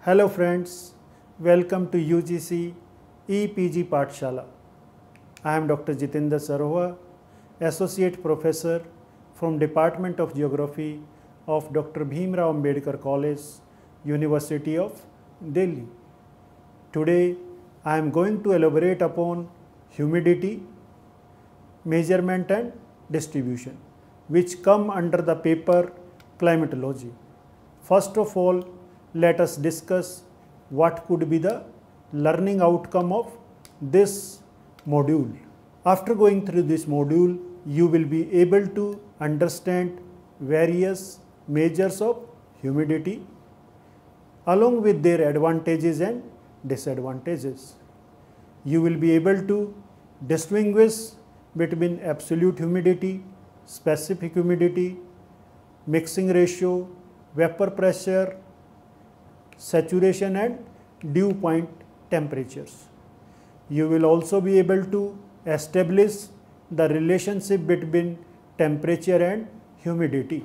Hello friends, welcome to UGC EPG Pathshala. I am Dr. Jitendra Saroha, Associate Professor from Department of Geography of Dr. Bhimrao Ambedkar College, University of Delhi. Today I am going to elaborate upon humidity, measurement and distribution, which come under the paper climatology. First of all, let us discuss what could be the learning outcome of this module. After going through this module, you will be able to understand various measures of humidity along with their advantages and disadvantages. You will be able to distinguish between absolute humidity, specific humidity, mixing ratio, vapor pressure, saturation and dew point temperatures. You will also be able to establish the relationship between temperature and humidity,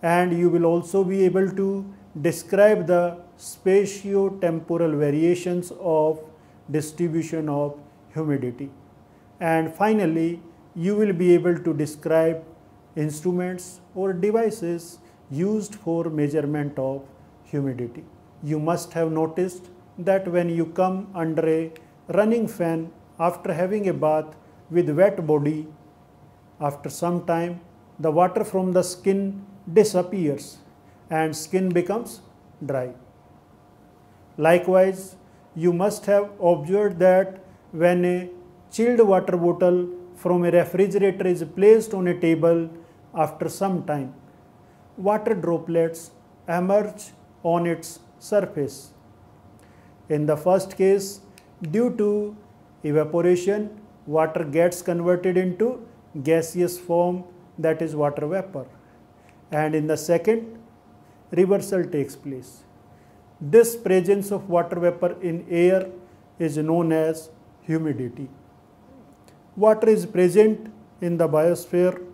and you will also be able to describe the spatio-temporal variations of distribution of humidity, and finally you will be able to describe instruments or devices used for measurement of humidity. You must have noticed that when you come under a running fan after having a bath with wet body, after some time the water from the skin disappears and skin becomes dry. Likewise, you must have observed that when a chilled water bottle from a refrigerator is placed on a table, after some time water droplets emerge on its surface. In the first case, due to evaporation, water gets converted into gaseous form, that is water vapor, and in the second, reversal takes place. This presence of water vapor in air is known as humidity. Water is present in the biosphere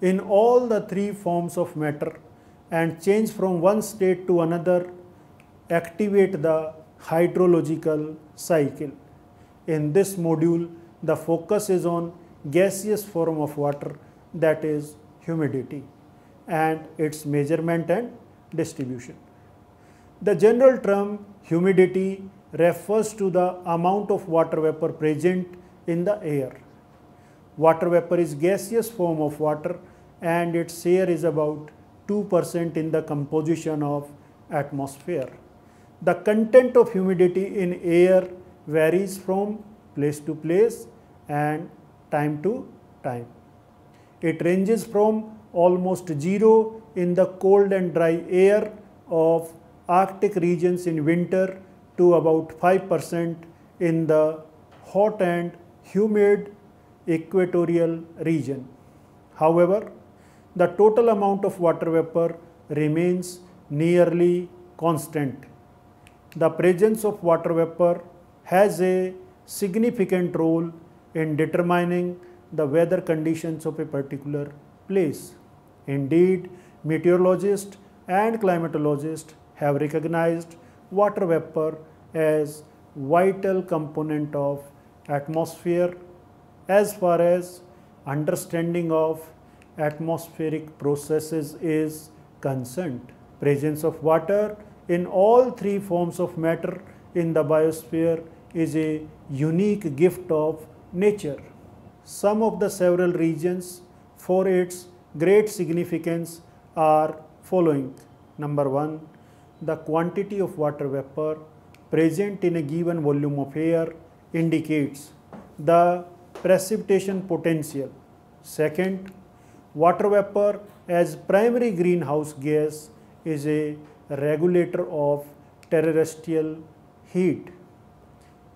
in all the three forms of matter, and change from one state to another activate the hydrological cycle. In this module, the focus is on gaseous form of water, that is humidity, and its measurement and distribution. The general term humidity refers to the amount of water vapor present in the air. Water vapor is gaseous form of water and its share is about 2% in the composition of atmosphere. The content of humidity in air varies from place to place and time to time. It ranges from almost zero in the cold and dry air of Arctic regions in winter to about 5% in the hot and humid equatorial region. However, the total amount of water vapor remains nearly constant. The presence of water vapor has a significant role in determining the weather conditions of a particular place. Indeed, meteorologists and climatologists have recognized water vapor as vital component of atmosphere as far as understanding of atmospheric processes is concerned. Presence of water in all three forms of matter in the biosphere is a unique gift of nature. Some of the several reasons for its great significance are following. Number one, the quantity of water vapor present in a given volume of air indicates the precipitation potential. Second, water vapor as primary greenhouse gas is a regulator of terrestrial heat.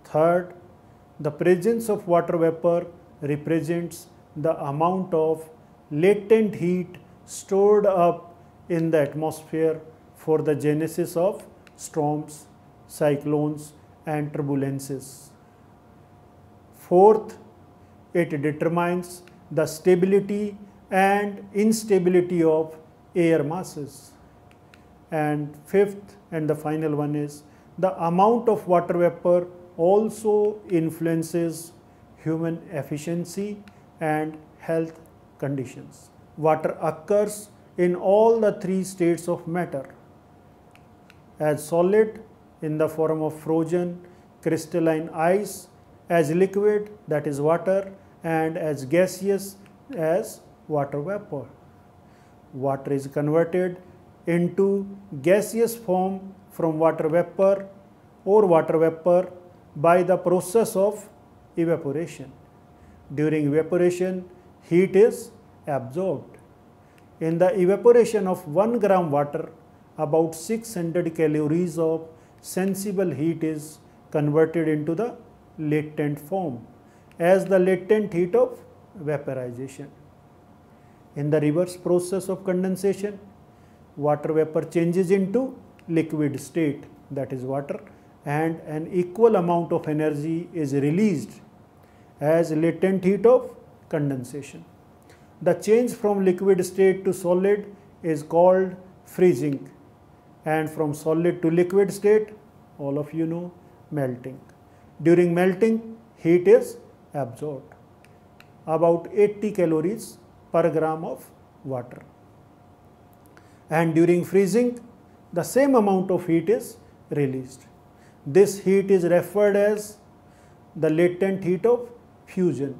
Third, the presence of water vapor represents the amount of latent heat stored up in the atmosphere for the genesis of storms, cyclones and turbulences. Fourth, it determines the stability and instability of air masses. And fifth and the final one is the amount of water vapor also influences human efficiency and health conditions. Water occurs in all the three states of matter: as solid in the form of frozen crystalline ice, as liquid, that is water, and as gaseous as water vapor. Water is converted into gaseous form from water vapor or water vapor by the process of evaporation. During evaporation, heat is absorbed. In the evaporation of 1 gram water, about 600 calories of sensible heat is converted into the latent form as the latent heat of vaporization. In the reverse process of condensation, water vapor changes into liquid state, that is water, and an equal amount of energy is released as latent heat of condensation. The change from liquid state to solid is called freezing, and from solid to liquid state, all of you know, melting. During melting, heat is absorbed, about 80 calories per gram of water. And during freezing, the same amount of heat is released. This heat is referred as the latent heat of fusion.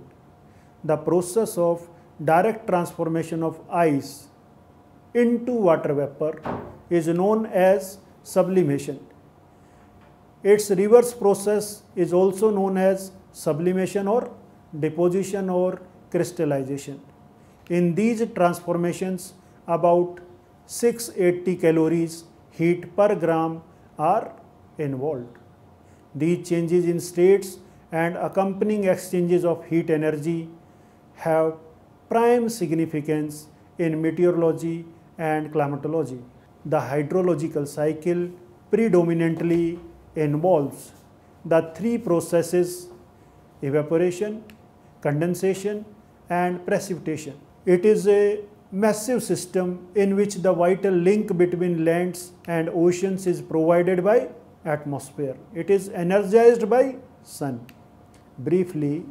The process of direct transformation of ice into water vapor is known as sublimation. Its reverse process is also known as sublimation or deposition or crystallization. In these transformations, about 680 calories heat per gram are involved. These changes in states and accompanying exchanges of heat energy have prime significance in meteorology and climatology. The hydrological cycle predominantly involves the three processes: evaporation, condensation, and precipitation. It is a massive system in which the vital link between lands and oceans is provided by atmosphere. It is energized by sun. Briefly,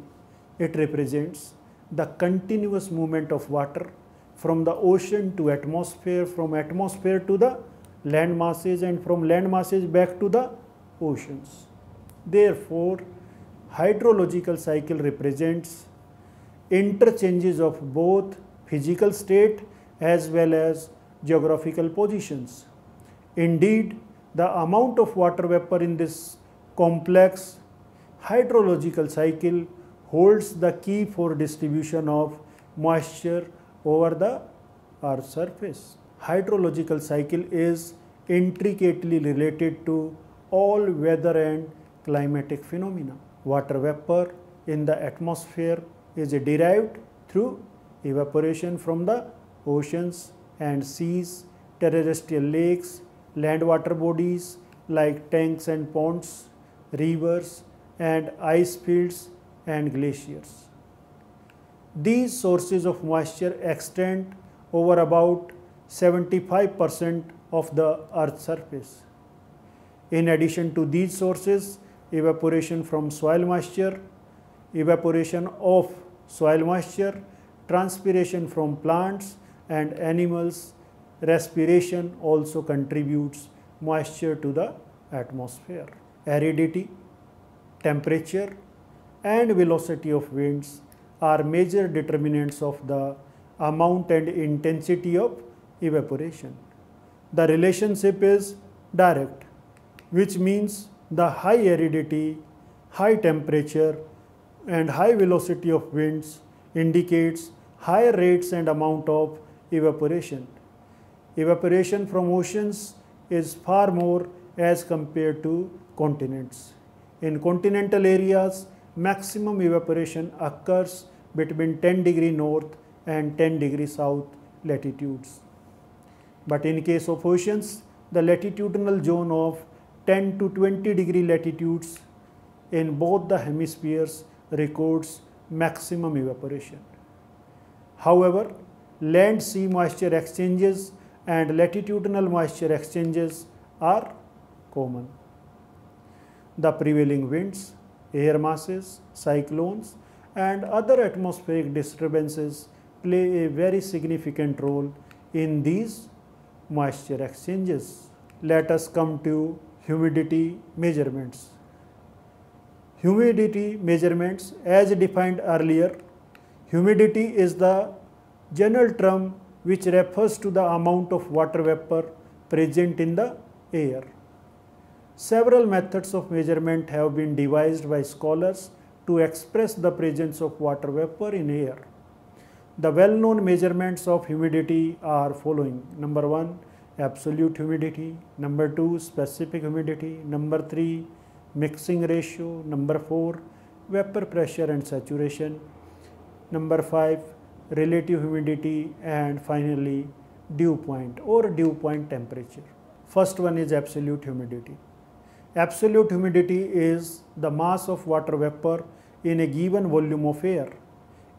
it represents the continuous movement of water from the ocean to atmosphere, from atmosphere to the land masses, and from land masses back to the oceans. Therefore, hydrological cycle represents interchanges of both physical state as well as geographical positions. Indeed, the amount of water vapor in this complex hydrological cycle holds the key for distribution of moisture over the Earth's surface. Hydrological cycle is intricately related to all weather and climatic phenomena. Water vapor in the atmosphere is derived through evaporation from the oceans and seas, terrestrial lakes, land water bodies like tanks and ponds, rivers and ice fields and glaciers. These sources of moisture extend over about 75% of the Earth's surface. In addition to these sources, evaporation from soil moisture, evaporation of soil moisture, transpiration from plants and animals, respiration also contributes moisture to the atmosphere. Aridity, temperature, and velocity of winds are major determinants of the amount and intensity of evaporation. The relationship is direct, which means the high aridity, high temperature, and high velocity of winds indicates higher rates and amount of evaporation. Evaporation from oceans is far more as compared to continents. In continental areas, maximum evaporation occurs between 10 degree north and 10 degree south latitudes. But in case of oceans, the latitudinal zone of 10 to 20 degree latitudes in both the hemispheres records maximum evaporation. However, land-sea moisture exchanges and latitudinal moisture exchanges are common. The prevailing winds, air masses, cyclones, and other atmospheric disturbances play a very significant role in these moisture exchanges. Let us come to humidity measurements. Humidity measurements, as defined earlier, humidity is the general term which refers to the amount of water vapor present in the air. Several methods of measurement have been devised by scholars to express the presence of water vapor in air. The well-known measurements of humidity are following. Number 1, absolute humidity. Number 2, specific humidity. Number 3, mixing ratio. Number 4, vapor pressure and saturation. Number 5, relative humidity, and finally dew point or dew point temperature. First one is absolute humidity. Absolute humidity is the mass of water vapor in a given volume of air.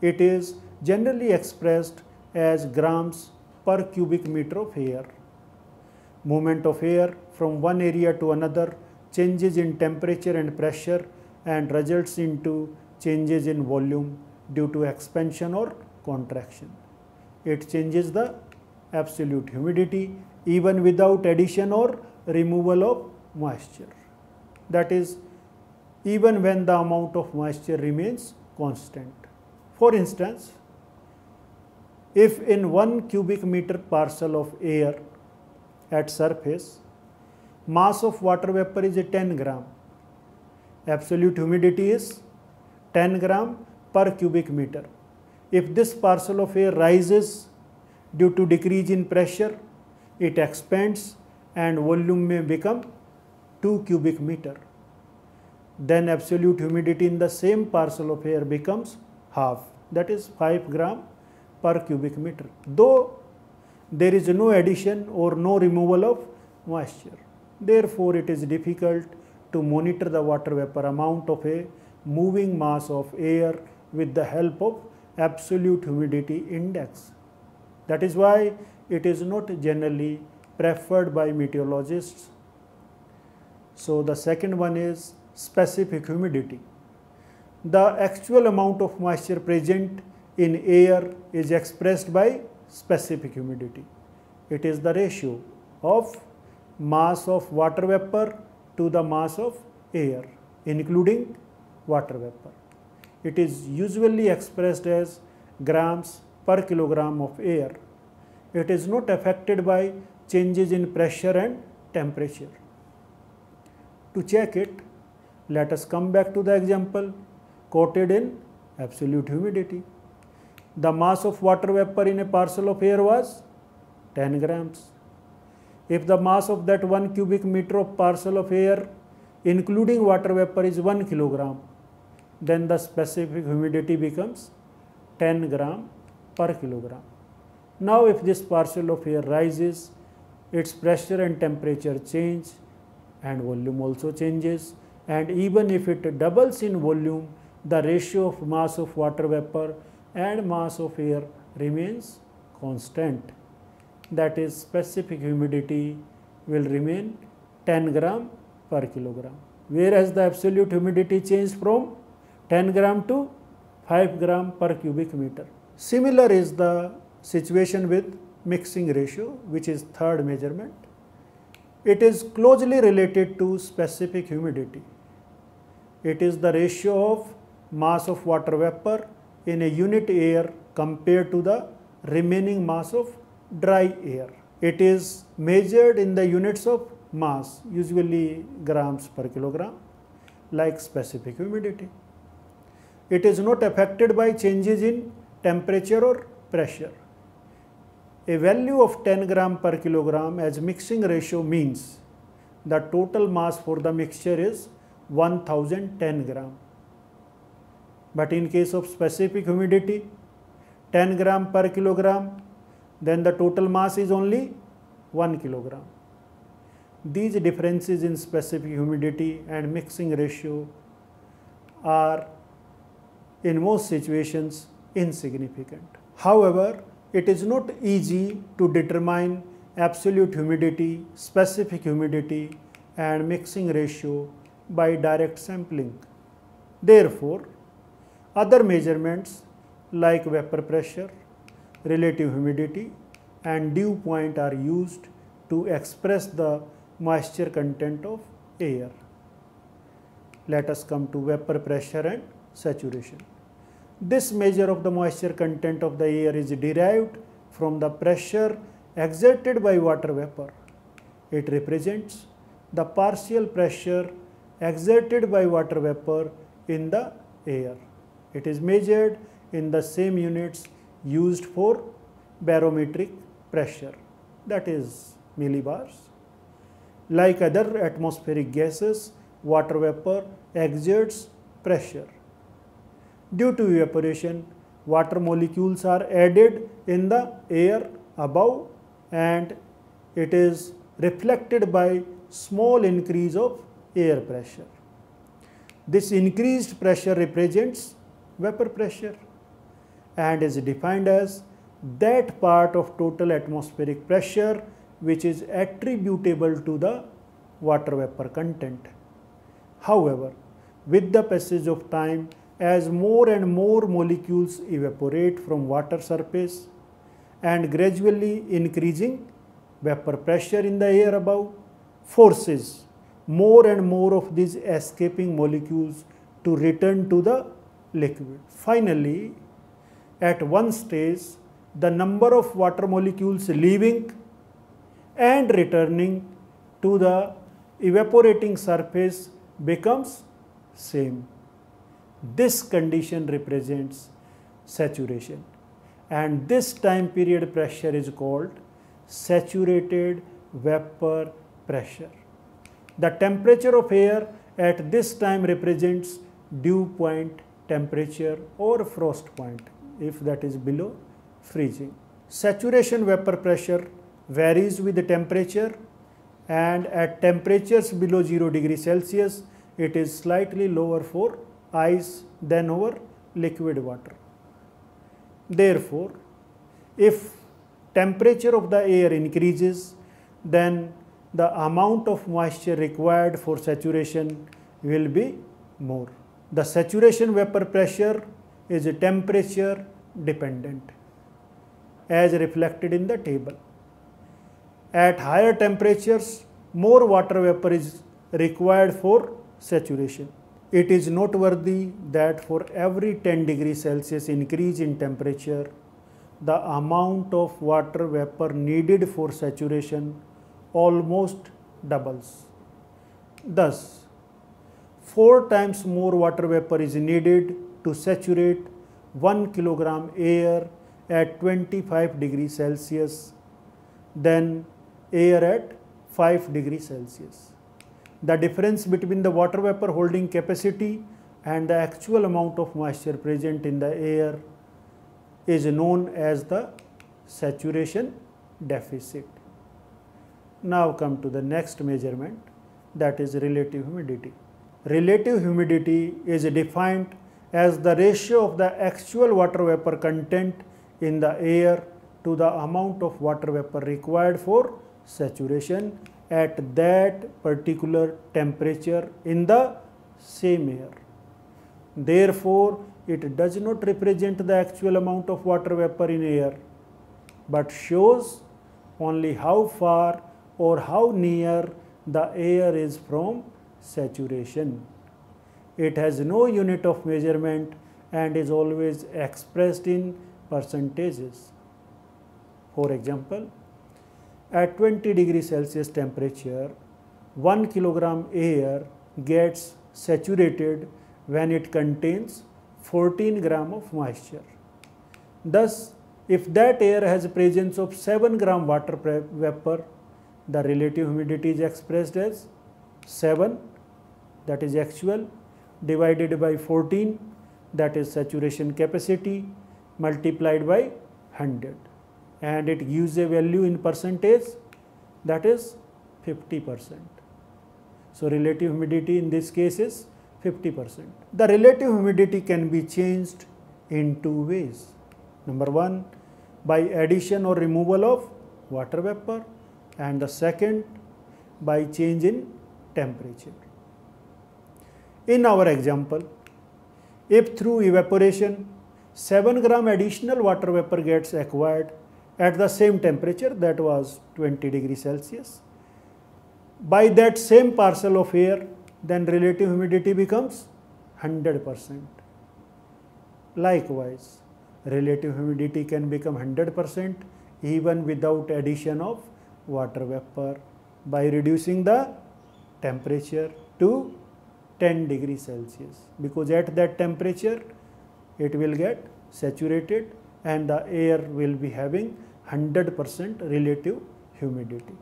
It is generally expressed as grams per cubic meter of air. Movement of air from one area to another changes in temperature and pressure and results into changes in volume due to expansion or contraction. It changes the absolute humidity even without addition or removal of moisture. That is, even when the amount of moisture remains constant. For instance, if in 1 cubic meter parcel of air at surface, mass of water vapor is 10 gram, absolute humidity is 10 gram per cubic meter. If this parcel of air rises due to decrease in pressure, it expands and volume may become 2 cubic meter. Then absolute humidity in the same parcel of air becomes half, that is 5 gram per cubic meter, though there is no addition or no removal of moisture. Therefore, it is difficult to monitor the water vapor amount of a moving mass of air with the help of absolute humidity index. That is why it is not generally preferred by meteorologists. So the second one is specific humidity. The actual amount of moisture present in air is expressed by specific humidity. It is the ratio of mass of water vapor to the mass of air, including water vapor. It is usually expressed as grams per kilogram of air. It is not affected by changes in pressure and temperature. To check it, let us come back to the example quoted in absolute humidity. The mass of water vapor in a parcel of air was 10 grams. If the mass of that 1 cubic meter of parcel of air including water vapor is 1 kilogram, then the specific humidity becomes 10 gram per kilogram. Now if this parcel of air rises, its pressure and temperature change and volume also changes, and even if it doubles in volume, the ratio of mass of water vapor and mass of air remains constant. That is, specific humidity will remain 10 gram per kilogram, whereas the absolute humidity changed from 10 gram to 5 gram per cubic meter. Similar is the situation with mixing ratio, which is third measurement. It is closely related to specific humidity. It is the ratio of mass of water vapor in a unit air compared to the remaining mass of dry air. It is measured in the units of mass, usually grams per kilogram, like specific humidity. It is not affected by changes in temperature or pressure. A value of 10 gram per kilogram as mixing ratio means the total mass for the mixture is 1010 gram. But in case of specific humidity, 10 gram per kilogram, then the total mass is only 1 kilogram. These differences in specific humidity and mixing ratio are in most situations insignificant. However, it is not easy to determine absolute humidity, specific humidity and mixing ratio by direct sampling. Therefore, other measurements like vapor pressure, relative humidity and dew point are used to express the moisture content of air. Let us come to vapor pressure and saturation. This measure of the moisture content of the air is derived from the pressure exerted by water vapor. It represents the partial pressure exerted by water vapor in the air. It is measured in the same units used for barometric pressure, that is millibars. Like other atmospheric gases, water vapor exerts pressure. Due to evaporation, water molecules are added in the air above and it is reflected by small increase of air pressure. This increased pressure represents vapor pressure and is defined as that part of total atmospheric pressure which is attributable to the water vapor content. However, with the passage of time, as more and more molecules evaporate from water surface and gradually increasing vapor pressure in the air above forces more and more of these escaping molecules to return to the liquid. Finally, at one stage, the number of water molecules leaving and returning to the evaporating surface becomes same. This condition represents saturation and this time period pressure is called saturated vapor pressure. The temperature of air at this time represents dew point temperature or frost point if that is below freezing. Saturation vapor pressure varies with the temperature and at temperatures below 0 degree Celsius it is slightly lower for ice than over liquid water. Therefore, if temperature of the air increases, then the amount of moisture required for saturation will be more. The saturation vapor pressure is temperature dependent as reflected in the table. At higher temperatures, more water vapor is required for saturation. It is noteworthy that for every 10 degrees Celsius increase in temperature, the amount of water vapor needed for saturation almost doubles. Thus, 4 times more water vapor is needed to saturate 1 kilogram air at 25 degrees Celsius than air at 5 degrees Celsius. The difference between the water vapor holding capacity and the actual amount of moisture present in the air is known as the saturation deficit. Now come to the next measurement, that is relative humidity. Relative humidity is defined as the ratio of the actual water vapor content in the air to the amount of water vapor required for saturation at that particular temperature in the same air. Therefore, it does not represent the actual amount of water vapor in air, but shows only how far or how near the air is from saturation. It has no unit of measurement and is always expressed in percentages. For example, at 20 degrees Celsius temperature, 1 kilogram air gets saturated when it contains 14 gram of moisture. Thus, if that air has a presence of 7 gram water vapor, the relative humidity is expressed as 7, that is actual, divided by 14, that is saturation capacity, multiplied by 100. And it gives a value in percentage, that is 50%. So, relative humidity in this case is 50%. The relative humidity can be changed in 2 ways. Number 1, by addition or removal of water vapor, and the second by change in temperature. In our example, if through evaporation 7 gram additional water vapor gets acquired at the same temperature, that was 20 degrees Celsius, by that same parcel of air, then relative humidity becomes 100%. Likewise, relative humidity can become 100% even without addition of water vapor by reducing the temperature to 10 degrees Celsius, because at that temperature it will get saturated and the air will be having 100% relative humidity.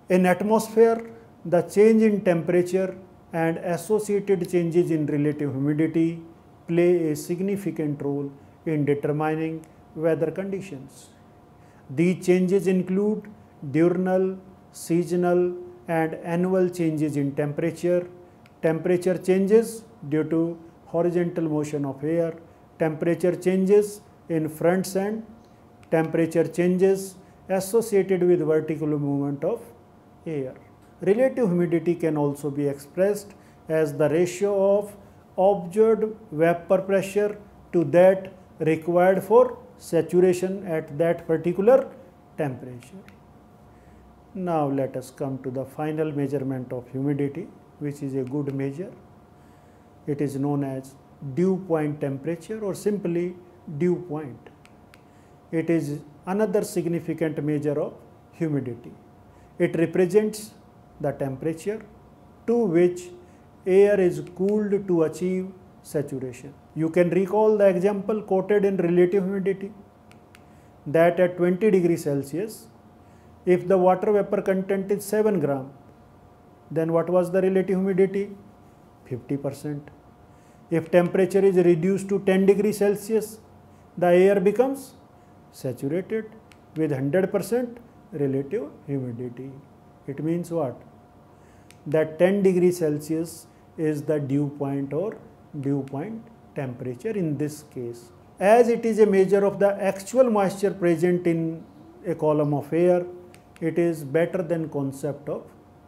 In atmosphere, the change in temperature and associated changes in relative humidity play a significant role in determining weather conditions. These changes include diurnal, seasonal, and annual changes in temperature, temperature changes due to horizontal motion of air, temperature changes in fronts, and temperature changes associated with vertical movement of air. Relative humidity can also be expressed as the ratio of observed vapor pressure to that required for saturation at that particular temperature. Now let us come to the final measurement of humidity, which is a good measure. It is known as dew point temperature or simply dew point. It is another significant measure of humidity. It represents the temperature to which air is cooled to achieve saturation. You can recall the example quoted in relative humidity, that at 20 degrees Celsius, if the water vapor content is 7 gram, then what was the relative humidity? 50%. If temperature is reduced to 10 degrees Celsius, the air becomes saturated with 100% relative humidity. It means what? That 10 degrees Celsius is the dew point or dew point temperature in this case. As it is a measure of the actual moisture present in a column of air, it is better than concept of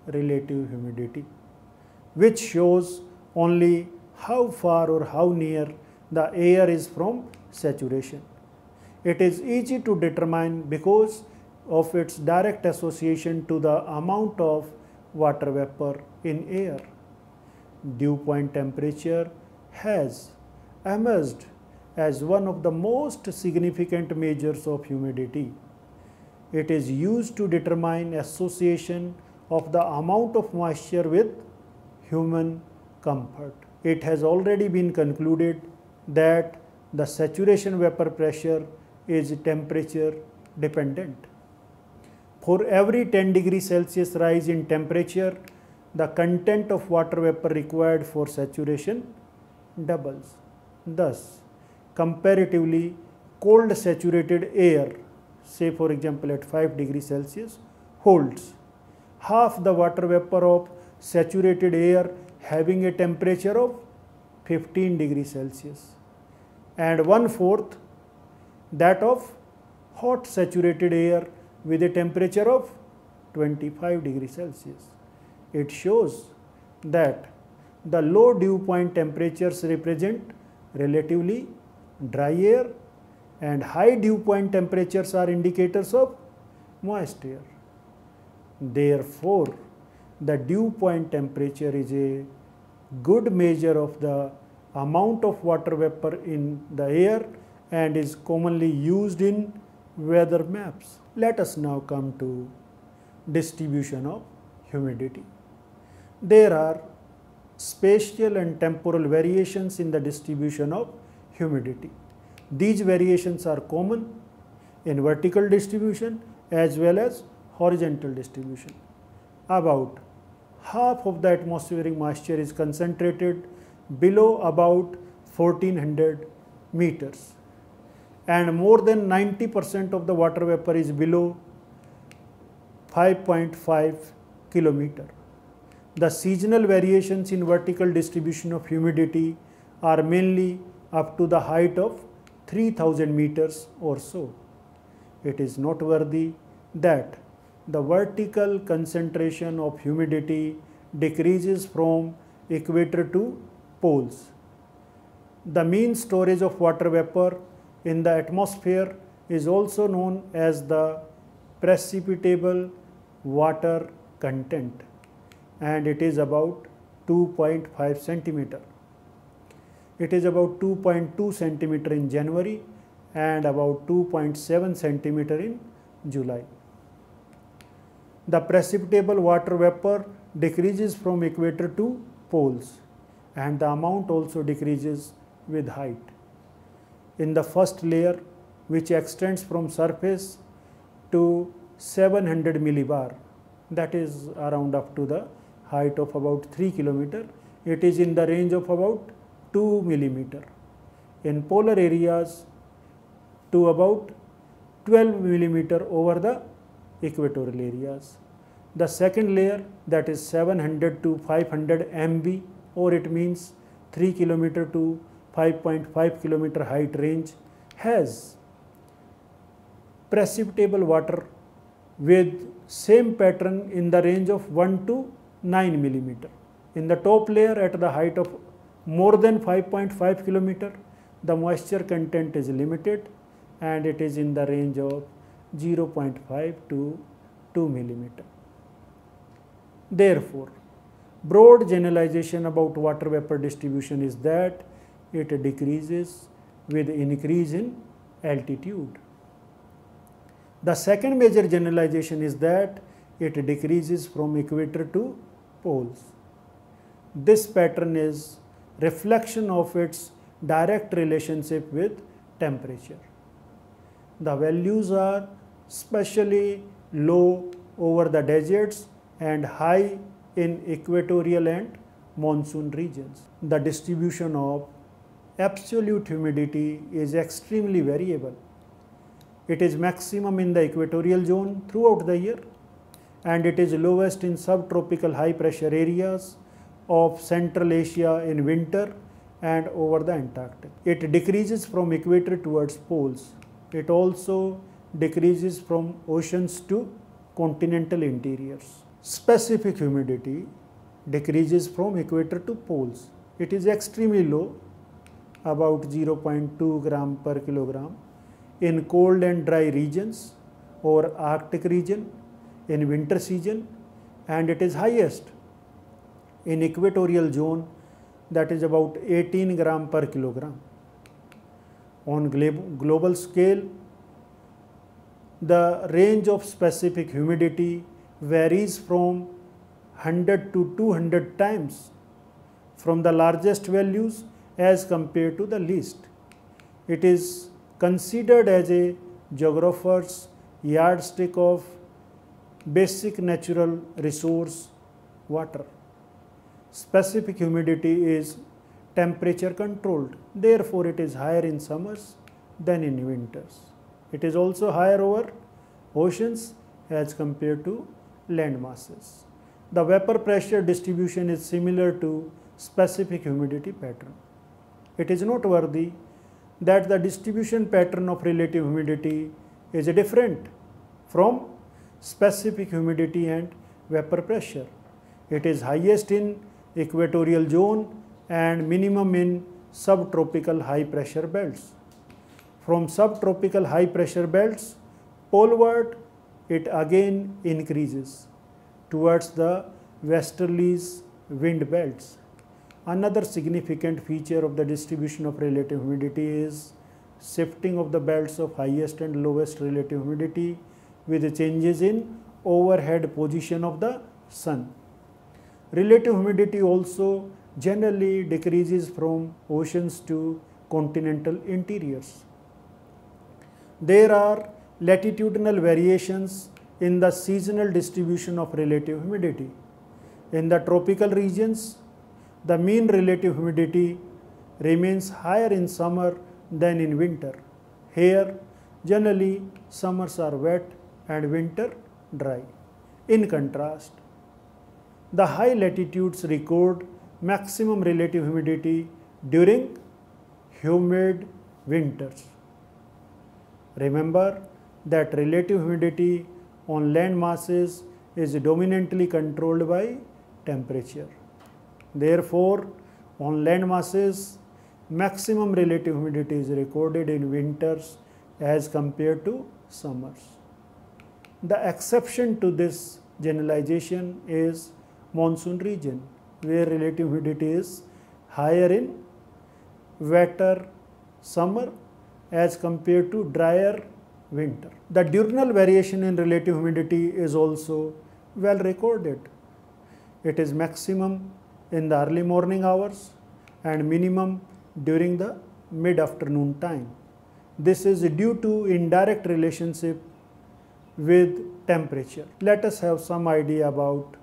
relative humidity, which shows only how far or how near the air is from saturation. It is easy to determine because of its direct association to the amount of water vapor in air. Dew point temperature has emerged as one of the most significant measures of humidity. It is used to determine association of the amount of moisture with human comfort. It has already been concluded that the saturation vapor pressure is temperature dependent. For every 10 degrees Celsius rise in temperature, the content of water vapor required for saturation doubles. Thus, comparatively cold saturated air, say for example at 5 degrees Celsius, holds half the water vapor of saturated air having a temperature of 15 degrees Celsius and 1/4 that of hot saturated air with a temperature of 25 degrees Celsius. It shows that the low dew point temperatures represent relatively dry air and high dew point temperatures are indicators of moist air. Therefore, the dew point temperature is a good measure of the amount of water vapor in the air and is commonly used in weather maps. Let us now come to distribution of humidity. There are spatial and temporal variations in the distribution of humidity. These variations are common in vertical distribution as well as horizontal distribution. About half of the atmospheric moisture is concentrated below about 1400 meters and more than 90% of the water vapor is below 5.5 kilometer. The seasonal variations in vertical distribution of humidity are mainly up to the height of 3000 meters or so. It is noteworthy that the vertical concentration of humidity decreases from equator to poles. The mean storage of water vapor in the atmosphere is also known as the precipitable water content, and it is about 2.5 centimeter. It is about 2.2 centimeter in January and about 2.7 centimeter in July. The precipitable water vapor decreases from equator to poles, and the amount also decreases with height. In the first layer, which extends from surface to 700 millibar, that is around up to the height of about 3 kilometer, it is in the range of about 2 millimeter. In polar areas, to about 12 millimeter over the equatorial areas. The second layer, that is 700 to 500 MB, or it means 3 kilometer to 5.5 kilometer height range, has precipitable water with same pattern in the range of 1 to 9 millimeter. In the top layer, at the height of more than 5.5 kilometer, the moisture content is limited and it is in the range of 0.5 to 2 millimeter. Therefore, broad generalization about water vapor distribution is that it decreases with increase in altitude. The second major generalization is that it decreases from equator to poles. This pattern is reflection of its direct relationship with temperature. The values are especially low over the deserts and high in equatorial and monsoon regions. The distribution of absolute humidity is extremely variable. It is maximum in the equatorial zone throughout the year, and it is lowest in subtropical high pressure areas of Central Asia in winter and over the Antarctic. It decreases from equator towards poles. It also decreases from oceans to continental interiors. Specific humidity decreases from equator to poles. It is extremely low, about 0.2 gram per kilogram in cold and dry regions or Arctic region in winter season, and it is highest in equatorial zone, that is about 18 gram per kilogram. On global scale, the range of specific humidity varies from 100 to 200 times from the largest values as compared to the least. It is considered as a geographer's yardstick of basic natural resource, water. Specific humidity is temperature controlled, therefore it is higher in summers than in winters. It is also higher over oceans as compared to land masses. The vapor pressure distribution is similar to specific humidity pattern. It is noteworthy that the distribution pattern of relative humidity is different from specific humidity and vapor pressure. It is highest in equatorial zone and minimum in subtropical high pressure belts. From subtropical high pressure belts poleward, it again increases towards the westerlies wind belts. Another significant feature of the distribution of relative humidity is shifting of the belts of highest and lowest relative humidity with changes in overhead position of the sun. Relative humidity also generally decreases from oceans to continental interiors. There are latitudinal variations in the seasonal distribution of relative humidity. In the tropical regions, the mean relative humidity remains higher in summer than in winter. Here, generally, summers are wet and winter dry. In contrast, the high latitudes record maximum relative humidity during humid winters. Remember that relative humidity on land masses is dominantly controlled by temperature. Therefore, on land masses, maximum relative humidity is recorded in winters as compared to summers. The exception to this generalization is monsoon region, where relative humidity is higher in wetter summer as compared to drier winter. The diurnal variation in relative humidity is also well recorded. It is maximum in the early morning hours and minimum during the mid-afternoon time. This is due to indirect relationship with temperature. Let us have some idea about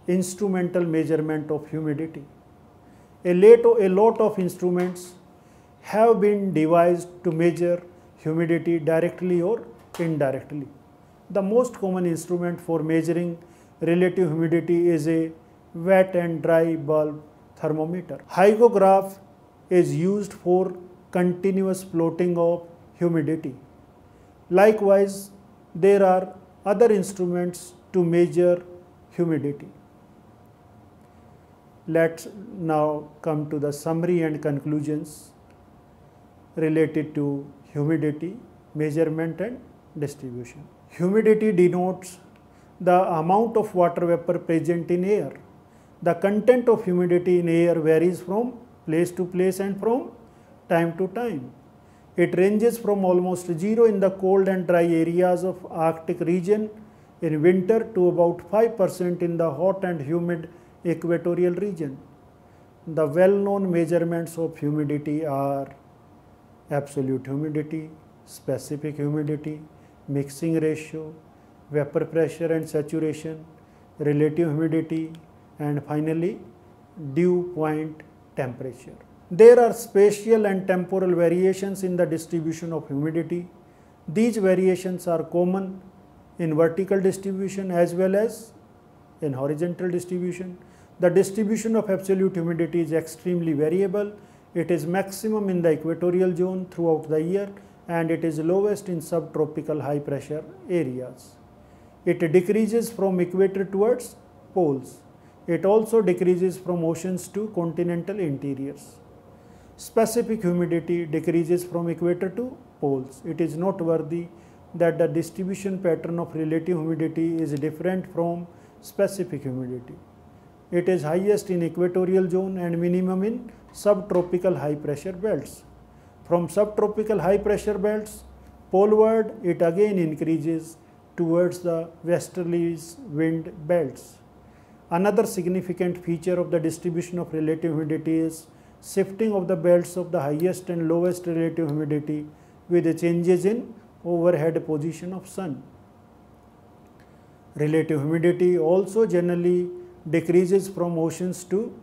instrumental measurement of humidity. A lot of instruments have been devised to measure humidity directly or indirectly. The most common instrument for measuring relative humidity is a wet and dry bulb thermometer. Hygrograph is used for continuous plotting of humidity. Likewise, there are other instruments to measure humidity. Let's now come to the summary and conclusions related to humidity, measurement and distribution. Humidity denotes the amount of water vapor present in air. The content of humidity in air varies from place to place and from time to time. It ranges from almost zero in the cold and dry areas of Arctic region in winter to about 5% in the hot and humid equatorial region. The well-known measurements of humidity are absolute humidity, specific humidity, mixing ratio, vapor pressure and saturation, relative humidity, and finally dew point temperature. There are spatial and temporal variations in the distribution of humidity. These variations are common in vertical distribution as well as in horizontal distribution. The distribution of absolute humidity is extremely variable. It is maximum in the equatorial zone throughout the year and it is lowest in subtropical high pressure areas. It decreases from equator towards poles. It also decreases from oceans to continental interiors. Specific humidity decreases from equator to poles. It is noteworthy that the distribution pattern of relative humidity is different from specific humidity. It is highest in equatorial zone and minimum in subtropical high pressure belts. From subtropical high pressure belts poleward, it again increases towards the westerly wind belts. Another significant feature of the distribution of relative humidity is shifting of the belts of the highest and lowest relative humidity with the changes in overhead position of sun. Relative humidity also generally decreases from oceans to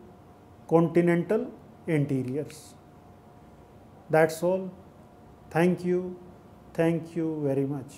continental interiors. That's all. Thank you very much.